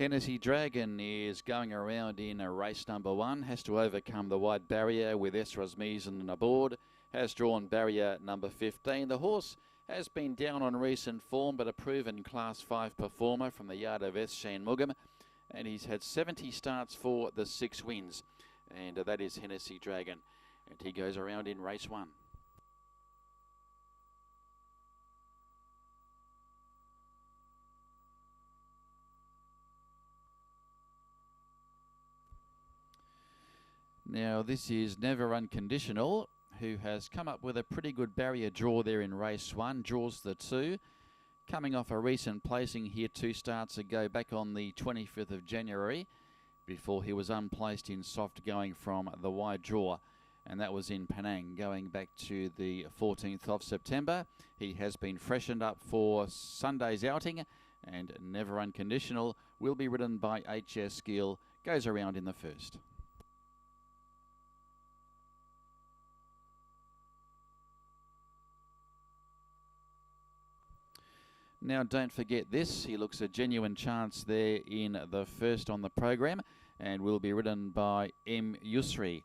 Hennessy Dragon is going around in race number 1, has to overcome the wide barrier with Esra's Meason aboard, has drawn barrier number 15. The horse has been down on recent form, but a proven Class 5 performer from the yard of S. Shanmugam, and he's had 70 starts for the 6 wins, and that is Hennessy Dragon, and he goes around in race 1. Now this is Never Unconditional, who has come up with a pretty good barrier draw there in race 1, draws the 2. Coming off a recent placing here 2 starts ago back on the 25th of January, before he was unplaced in soft going from the wide draw, and that was in Penang going back to the 14th of September. He has been freshened up for Sunday's outing, and Never Unconditional will be ridden by HS Gill, goes around in the first. Now don't forget this, he looks a genuine chance there in the first on the program, and will be ridden by M. Yusri.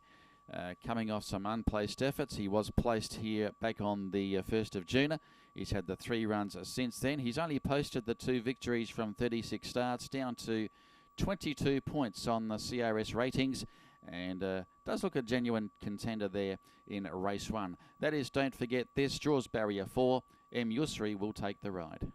Coming off some unplaced efforts, he was placed here back on the 1st of June. He's had the 3 runs since then. He's only posted the 2 victories from 36 starts, down to 22 points on the CRS ratings, and does look a genuine contender there in race 1. That is, don't forget this, draws barrier 4. M. Yusri will take the ride.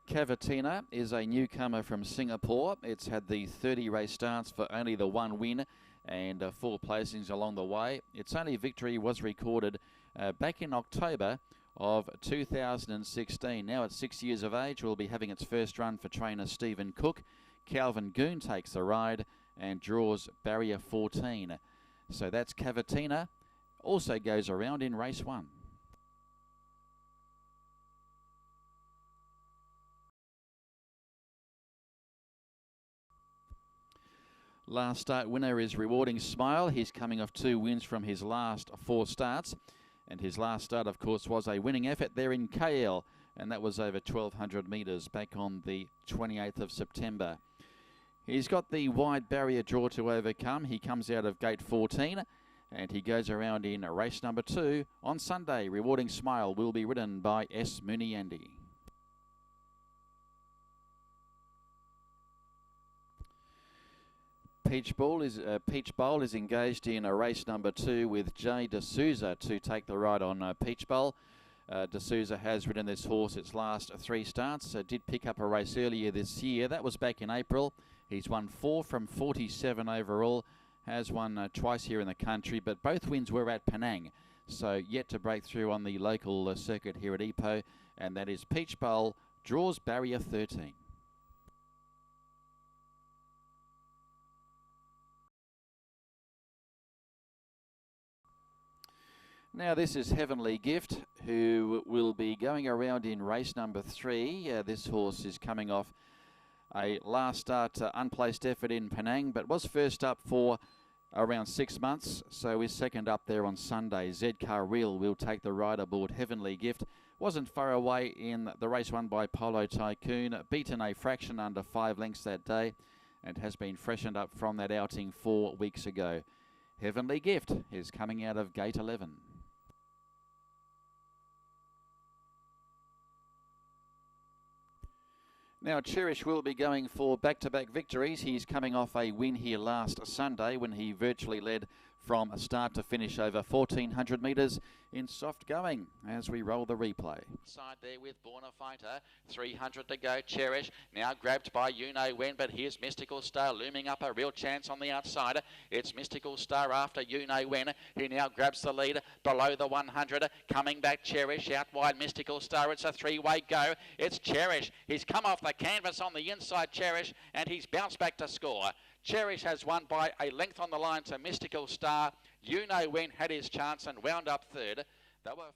Cavatina is a newcomer from Singapore. It's had the 30 race starts for only the 1 win and 4 placings along the way. Its only victory was recorded back in October of 2016. Now at 6 years of age, will be having its first run for trainer Stephen Cook. Calvin Goon takes the ride and draws barrier 14. So that's Cavatina. Also goes around in race 1. Last start winner is Rewarding Smile. He's coming off 2 wins from his last 4 starts. And his last start, of course, was a winning effort there in KL. And that was over 1,200 metres back on the 28th of September. He's got the wide barrier draw to overcome. He comes out of gate 14. And he goes around in race number 2 on Sunday. Rewarding Smile will be ridden by S. Muniandi. Peach Bowl is engaged in a race number 2 with J. D'Souza to take the ride on Peach Bowl. D'Souza has ridden this horse its last 3 starts. Did pick up a race earlier this year. That was back in April. He's won 4 from 47 overall. Has won twice here in the country, but both wins were at Penang. So yet to break through on the local circuit here at Ipoh. And that is Peach Bowl, draws barrier 13. Now this is Heavenly Gift, who will be going around in race number 3. This horse is coming off a last start unplaced effort in Penang, but was first up for around 6 months, so is second up there on Sunday. Zcar Real will take the ride aboard Heavenly Gift. Wasn't far away in the race won by Polo Tycoon, beaten a fraction under 5 lengths that day, and has been freshened up from that outing 4 weeks ago. Heavenly Gift is coming out of gate 11. Now Cherish will be going for back-to-back victories. He's coming off a win here last Sunday when he virtually led from start to finish over 1,400 metres in soft going as we roll the replay. Side there with Born a Fighter, 300 to go. Cherish now grabbed by you know when, but here's Mystical Star looming up a real chance on the outside. It's Mystical Star after you know when. He now grabs the lead below the 100. Coming back Cherish out wide Mystical Star. It's a 3-way go. It's Cherish. He's come off the canvas on the inside Cherish, and he's bounced back to score. Cherish has won by a length on the line to Mystical Star. You know when had his chance and wound up third. They were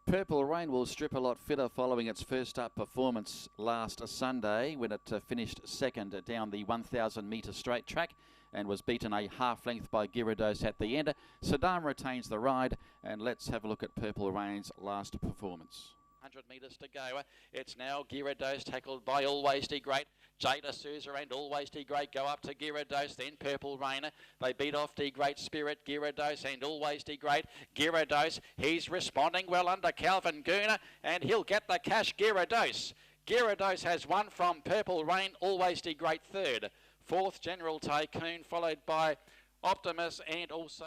Purple Rain will strip a lot fitter following its first up performance last Sunday when it finished second down the 1,000 metre straight track and was beaten a half length by Gyarados at the end. Saddam retains the ride, and let's have a look at Purple Rain's last performance. 100 metres to go. It's now Gyarados tackled by Always Be Great. Jada Souza and Always Be Great go up to Gyarados, then Purple Rain. They beat off the Great Spirit, Gyarados and Always Be Great. Gyarados, he's responding well under Calvin Gooner, and he'll get the cash, Gyarados. Gyarados has won from Purple Rain, Always Be Great third. Fourth, General Tycoon, followed by Optimus and also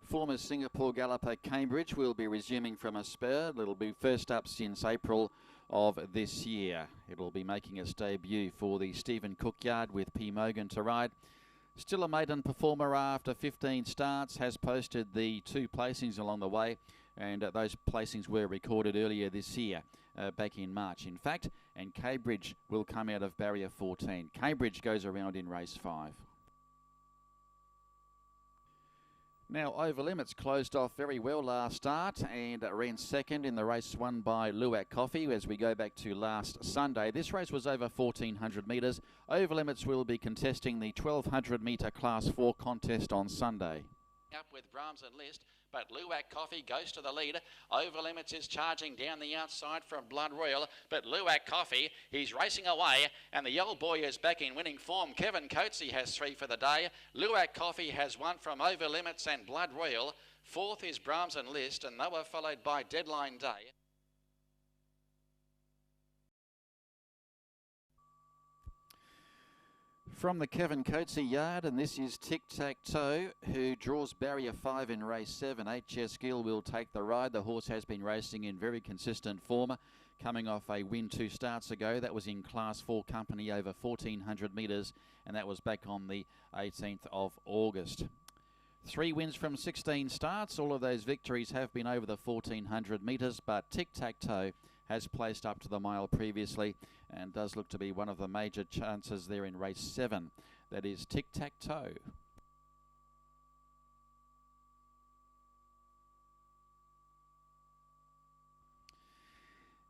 Former Singapore galloper Cambridge will be resuming from a spur. It'll be first up since April of this year. It'll be making its debut for the Stephen Cook yard with P. Mogan to ride. Still a maiden performer after 15 starts, has posted the 2 placings along the way, and those placings were recorded earlier this year, back in March in fact, and Cambridge will come out of barrier 14. Cambridge goes around in race 5. Now, Over Limits closed off very well last start and ran second in the race won by Luwak Coffee as we go back to last Sunday. This race was over 1,400 metres. Over Limits will be contesting the 1,200 metre Class 4 contest on Sunday. Up with Brahms and List, but Luwak Coffee goes to the lead. Over Limits is charging down the outside from Blood Royal, but Luwak Coffee, he's racing away, and the old boy is back in winning form. Kevin Coatsy has 3 for the day. Luwak Coffee has 1 from Over Limits and Blood Royal. Fourth is Brahms and List, and they were followed by Deadline Day. From the Kevin Coatsy yard, and this is Tic Tac Toe, who draws barrier 5 in race 7. HS Gill will take the ride. The horse has been racing in very consistent form, coming off a win 2 starts ago. That was in Class 4 company over 1,400 metres, and that was back on the 18th of August. 3 wins from 16 starts. All of those victories have been over the 1,400 metres, but Tic Tac Toe has placed up to the mile previously and does look to be one of the major chances there in race 7. That is Tic Tac Toe.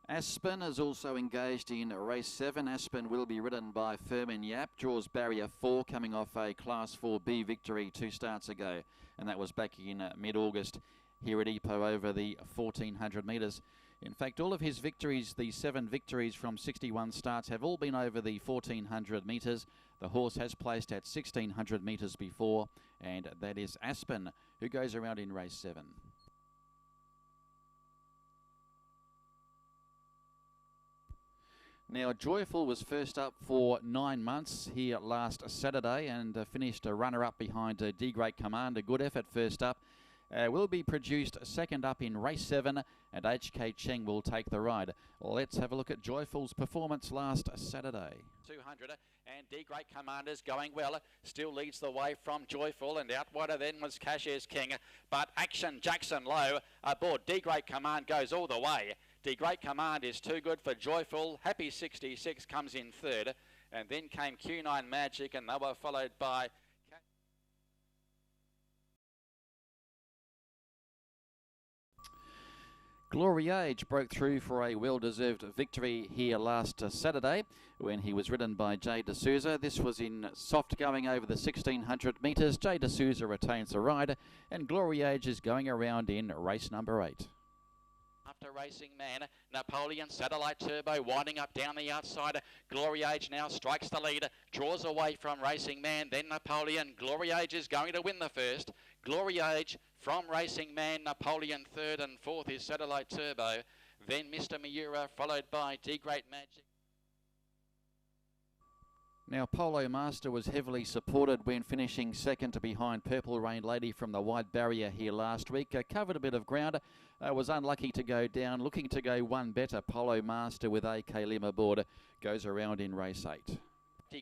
Aspen is also engaged in race 7. Aspen will be ridden by Furman Yap. Draws barrier 4, coming off a Class 4B victory 2 starts ago, and that was back in mid-August here at Ipoh over the 1,400 metres. In fact, all of his victories, the 7 victories from 61 starts, have all been over the 1,400 metres. The horse has placed at 1,600 metres before, and that is Aspen, who goes around in race 7. Now, Joyful was first up for 9 months here last Saturday and finished a runner-up behind D Great Command. A good effort first up. Will be produced second up in race 7, and HK Cheng will take the ride. Let's have a look at Joyful's performance last Saturday. 200, and D Great Commander's going well. Still leads the way from Joyful, and out wider then was Cashier's King. But Action Jackson Low aboard D Great Command goes all the way. D Great Command is too good for Joyful. Happy 66 comes in third, and then came Q9 Magic, and they were followed by Glory Age broke through for a well-deserved victory here last Saturday when he was ridden by Jay D'Souza. This was in soft going over the 1,600 metres. Jay D'Souza retains the ride, and Glory Age is going around in race number 8. After Racing Man, Napoleon Satellite Turbo winding up down the outside. Glory Age now strikes the lead, draws away from Racing Man, then Napoleon. Glory Age is going to win the first. Glory Age from Racing Man, Napoleon third, and fourth is Satellite Turbo. Then Mr. Miura, followed by D Great Magic. Now, Polo Master was heavily supported when finishing second to behind Purple Rain Lady from the wide barrier here last week. Covered a bit of ground, was unlucky to go down. Looking to go one better, Polo Master with AK Lim aboard goes around in race 8.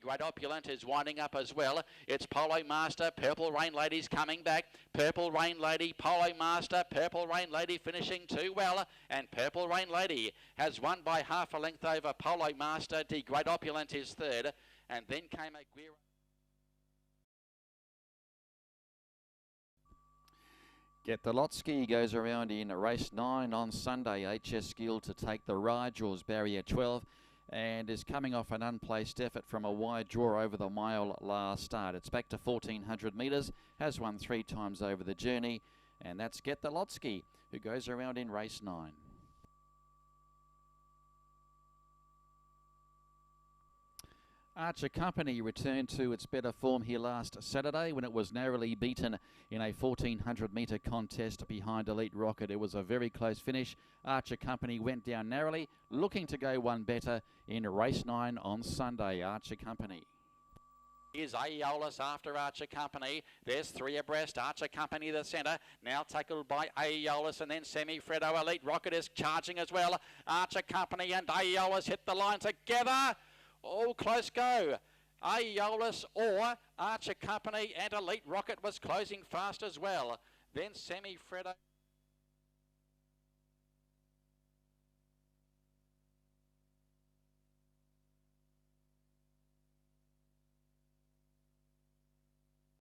Great Opulent is winding up as well. It's Polo Master, Purple Rain Lady's coming back. Purple Rain Lady, Polo Master, Purple Rain Lady finishing too well. And Purple Rain Lady has won by half a length over Polo Master. D Great Opulent is third. And then came Get the Lotsky goes around in race 9 on Sunday. HS Skill to take the ride, draws barrier 12 and is coming off an unplaced effort from a wide draw over the mile last start. It's back to 1400 metres, has won 3 times over the journey, and that's Get the Lotsky, who goes around in race 9. Archer Company returned to its better form here last Saturday when it was narrowly beaten in a 1400 metre contest behind Elite Rocket. It was a very close finish. Archer Company went down narrowly, looking to go one better in race 9 on Sunday. Archer Company. Is Aeolus after Archer Company. There's 3 abreast. Archer Company the centre. Now tackled by Aeolus and then Semi-Fredo. Elite Rocket is charging as well. Archer Company and Aeolus hit the line together. All close go. Aeolus or Archer Company and Elite Rocket was closing fast as well. Then Semi-Fredo.